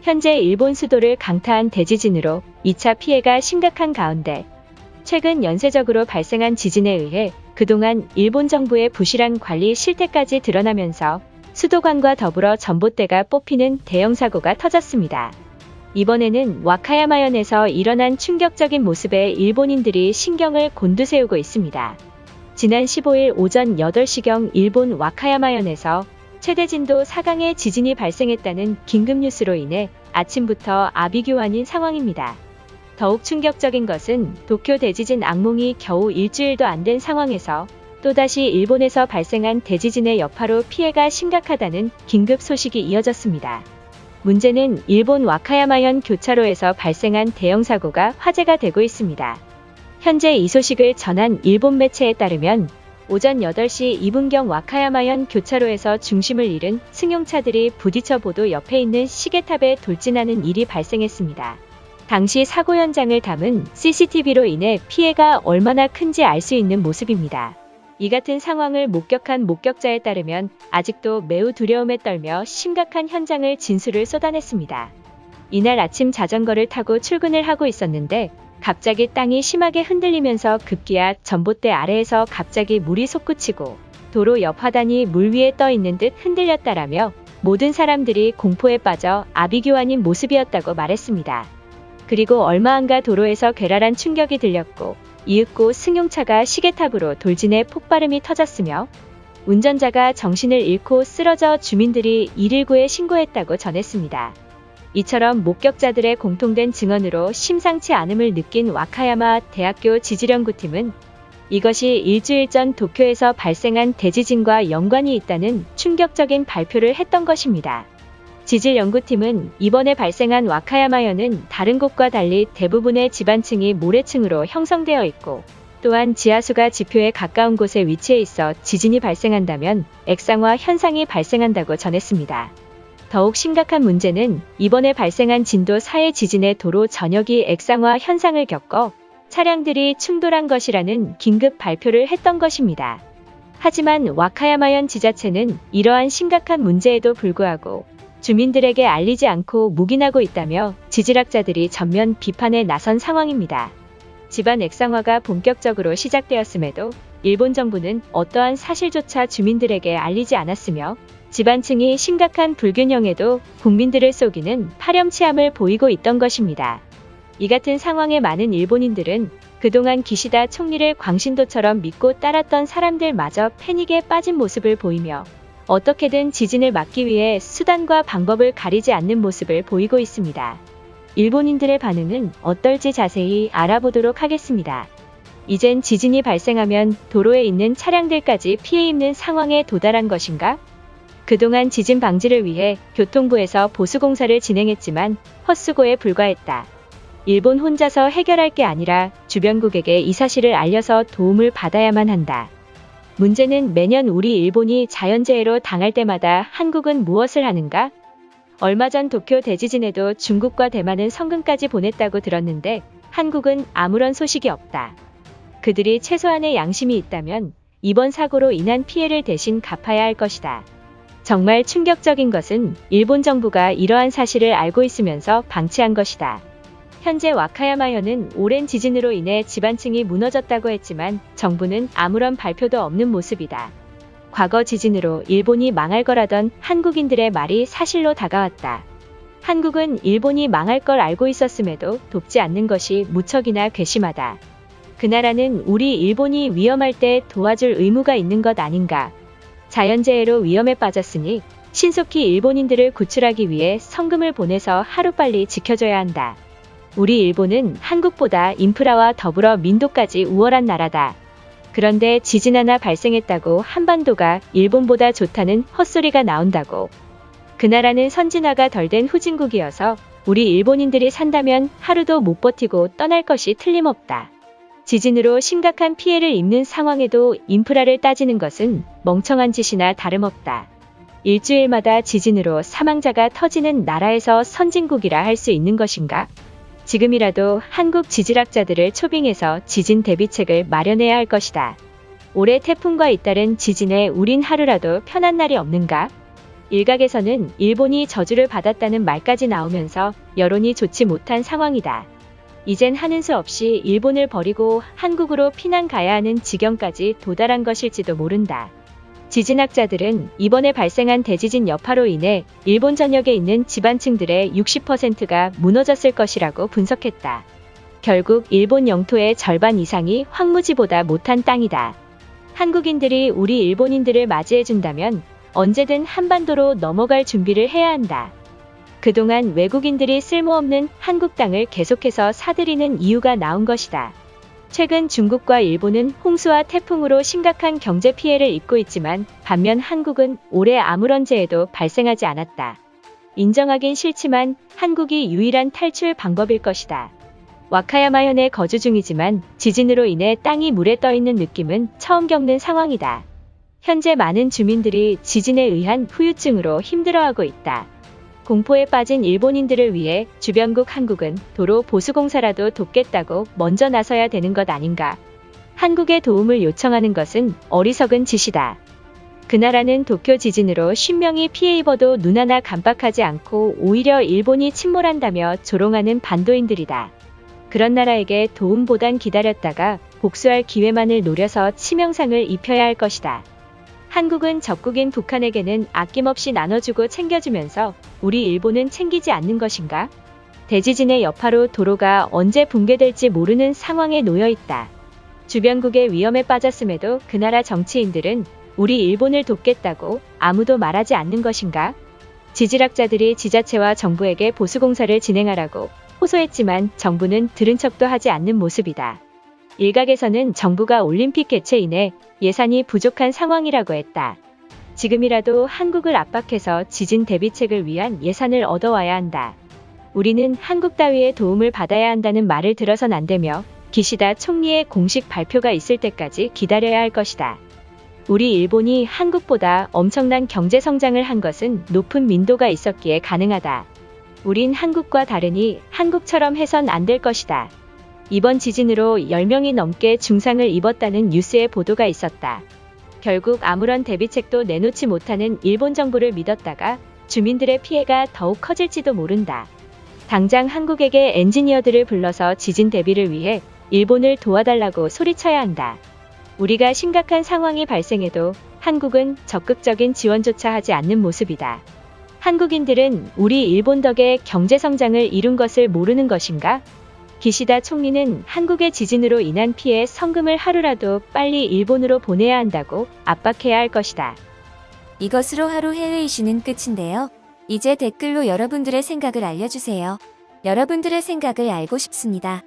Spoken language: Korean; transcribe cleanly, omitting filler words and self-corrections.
현재 일본 수도를 강타한 대지진으로 2차 피해가 심각한 가운데 최근 연쇄적으로 발생한 지진에 의해 그동안 일본 정부의 부실한 관리 실태까지 드러나면서 수도관과 더불어 전봇대가 뽑히는 대형 사고가 터졌습니다. 이번에는 와카야마현에서 일어난 충격적인 모습에 일본인들이 신경을 곤두세우고 있습니다. 지난 15일 오전 8시경 일본 와카야마현에서 최대 진도 4강의 지진이 발생했다는 긴급뉴스로 인해 아침부터 아비규환인 상황입니다. 더욱 충격적인 것은 도쿄 대지진 악몽이 겨우 일주일도 안 된 상황에서 또다시 일본에서 발생한 대지진의 여파로 피해가 심각하다는 긴급 소식이 이어졌습니다. 문제는 일본 와카야마현 교차로에서 발생한 대형 사고가 화제가 되고 있습니다. 현재 이 소식을 전한 일본 매체에 따르면 오전 8시 2분경 와카야마현 교차로에서 중심을 잃은 승용차들이 부딪혀 보도 옆에 있는 시계탑에 돌진하는 일이 발생했습니다. 당시 사고 현장을 담은 CCTV로 인해 피해가 얼마나 큰지 알 수 있는 모습입니다. 이 같은 상황을 목격한 목격자에 따르면 아직도 매우 두려움에 떨며 심각한 현장을 진술을 쏟아냈습니다. 이날 아침 자전거를 타고 출근을 하고 있었는데 갑자기 땅이 심하게 흔들리면서 급기야 전봇대 아래에서 갑자기 물이 솟구치고 도로 옆 하단이 물 위에 떠 있는 듯 흔들렸다라며 모든 사람들이 공포에 빠져 아비규환인 모습이었다고 말했습니다. 그리고 얼마 안가 도로에서 괴랄한 충격이 들렸고 이윽고 승용차가 시계탑으로 돌진해 폭발음이 터졌으며 운전자가 정신을 잃고 쓰러져 주민들이 119에 신고했다고 전했습니다. 이처럼 목격자들의 공통된 증언으로 심상치 않음을 느낀 와카야마 대학교 지질연구팀은 이것이 일주일 전 도쿄에서 발생한 대지진과 연관이 있다는 충격적인 발표를 했던 것입니다. 지질연구팀은 이번에 발생한 와카야마현은 다른 곳과 달리 대부분의 지반층이 모래층으로 형성되어 있고 또한 지하수가 지표에 가까운 곳에 위치해 있어 지진이 발생한다면 액상화 현상이 발생한다고 전했습니다. 더욱 심각한 문제는 이번에 발생한 진도 4의 지진의 도로 전역이 액상화 현상을 겪어 차량들이 충돌한 것이라는 긴급 발표를 했던 것입니다. 하지만 와카야마현 지자체는 이러한 심각한 문제에도 불구하고 주민들에게 알리지 않고 묵인하고 있다며 지질학자들이 전면 비판에 나선 상황입니다. 지반 액상화가 본격적으로 시작되었음에도 일본 정부는 어떠한 사실조차 주민들에게 알리지 않았으며 지반층이 심각한 불균형에도 국민들을 속이는 파렴치함을 보이고 있던 것입니다. 이 같은 상황에 많은 일본인들은 그동안 기시다 총리를 광신도처럼 믿고 따랐던 사람들마저 패닉에 빠진 모습을 보이며 어떻게든 지진을 막기 위해 수단과 방법을 가리지 않는 모습을 보이고 있습니다. 일본인들의 반응은 어떨지 자세히 알아보도록 하겠습니다. 이젠 지진이 발생하면 도로에 있는 차량들까지 피해 입는 상황에 도달한 것인가? 그동안 지진 방지를 위해 교통부에서 보수공사를 진행했지만 헛수고에 불과했다. 일본 혼자서 해결할 게 아니라 주변국에게 이 사실을 알려서 도움을 받아야만 한다. 문제는 매년 우리 일본이 자연재해로 당할 때마다 한국은 무엇을 하는가? 얼마 전 도쿄 대지진에도 중국과 대만은 성금까지 보냈다고 들었는데 한국은 아무런 소식이 없다. 그들이 최소한의 양심이 있다면 이번 사고로 인한 피해를 대신 갚아야 할 것이다. 정말 충격적인 것은 일본 정부가 이러한 사실을 알고 있으면서 방치한 것이다. 현재 와카야마현은 오랜 지진으로 인해 지반층이 무너졌다고 했지만 정부는 아무런 발표도 없는 모습이다. 과거 지진으로 일본이 망할 거라던 한국인들의 말이 사실로 다가왔다. 한국은 일본이 망할 걸 알고 있었음에도 돕지 않는 것이 무척이나 괘씸하다. 그 나라는 우리 일본이 위험할 때 도와줄 의무가 있는 것 아닌가. 자연재해로 위험에 빠졌으니 신속히 일본인들을 구출하기 위해 성금을 보내서 하루빨리 지켜줘야 한다. 우리 일본은 한국보다 인프라와 더불어 민도까지 우월한 나라다. 그런데 지진 하나 발생했다고 한반도가 일본보다 좋다는 헛소리가 나온다고. 그 나라는 선진화가 덜 된 후진국이어서 우리 일본인들이 산다면 하루도 못 버티고 떠날 것이 틀림없다. 지진으로 심각한 피해를 입는 상황에도 인프라를 따지는 것은 멍청한 짓이나 다름없다. 일주일마다 지진으로 사망자가 터지는 나라에서 선진국이라 할 수 있는 것인가? 지금이라도 한국 지질학자들을 초빙해서 지진 대비책을 마련해야 할 것이다. 올해 태풍과 잇따른 지진에 우린 하루라도 편한 날이 없는가? 일각에서는 일본이 저주를 받았다는 말까지 나오면서 여론이 좋지 못한 상황이다. 이젠 하는 수 없이 일본을 버리고 한국으로 피난 가야 하는 지경까지 도달한 것일지도 모른다. 지진학자들은 이번에 발생한 대지진 여파로 인해 일본 전역에 있는 지반층들의 60%가 무너졌을 것이라고 분석했다. 결국 일본 영토의 절반 이상이 황무지보다 못한 땅이다. 한국인들이 우리 일본인들을 맞이해준다면 언제든 한반도로 넘어갈 준비를 해야 한다. 그동안 외국인들이 쓸모없는 한국 땅을 계속해서 사들이는 이유가 나온 것이다. 최근 중국과 일본은 홍수와 태풍으로 심각한 경제 피해를 입고 있지만 반면 한국은 올해 아무런 재해도 발생하지 않았다. 인정하긴 싫지만 한국이 유일한 탈출 방법일 것이다. 와카야마현에 거주 중이지만 지진으로 인해 땅이 물에 떠 있는 느낌은 처음 겪는 상황이다. 현재 많은 주민들이 지진에 의한 후유증으로 힘들어하고 있다. 공포에 빠진 일본인들을 위해 주변국 한국은 도로 보수공사라도 돕겠다고 먼저 나서야 되는 것 아닌가. 한국의 도움을 요청하는 것은 어리석은 짓이다. 그 나라는 도쿄 지진으로 10명이 피해 입어도 눈 하나 깜빡하지 않고 오히려 일본이 침몰한다며 조롱하는 반도인들이다. 그런 나라에게 도움보단 기다렸다가 복수할 기회만을 노려서 치명상을 입혀야 할 것이다. 한국은 적국인 북한에게는 아낌없이 나눠주고 챙겨주면서 우리 일본은 챙기지 않는 것인가? 대지진의 여파로 도로가 언제 붕괴될지 모르는 상황에 놓여 있다. 주변국의 위험에 빠졌음에도 그 나라 정치인들은 우리 일본을 돕겠다고 아무도 말하지 않는 것인가? 지질학자들이 지자체와 정부에게 보수공사를 진행하라고 호소했지만 정부는 들은 척도 하지 않는 모습이다. 일각에서는 정부가 올림픽 개최인에 예산이 부족한 상황이라고 했다. 지금이라도 한국을 압박해서 지진 대비책을 위한 예산을 얻어와야 한다. 우리는 한국 따위의 도움을 받아야 한다는 말을 들어선 안 되며 기시다 총리의 공식 발표가 있을 때까지 기다려야 할 것이다. 우리 일본이 한국보다 엄청난 경제 성장을 한 것은 높은 민도가 있었기에 가능하다. 우린 한국과 다르니 한국처럼 해선 안 될 것이다. 이번 지진으로 10명이 넘게 중상을 입었다는 뉴스의 보도가 있었다. 결국 아무런 대비책도 내놓지 못하는 일본 정부를 믿었다가 주민들의 피해가 더욱 커질지도 모른다. 당장 한국에게 엔지니어들을 불러서 지진 대비를 위해 일본을 도와달라고 소리쳐야 한다. 우리가 심각한 상황이 발생해도 한국은 적극적인 지원조차 하지 않는 모습이다. 한국인들은 우리 일본 덕에 경제 성장을 이룬 것을 모르는 것인가? 기시다 총리는 한국의 지진으로 인한 피해 성금을 하루라도 빨리 일본으로 보내야 한다고 압박해야 할 것이다. 이것으로 하루 해외 이슈는 끝인데요. 이제 댓글로 여러분들의 생각을 알려주세요. 여러분들의 생각을 알고 싶습니다.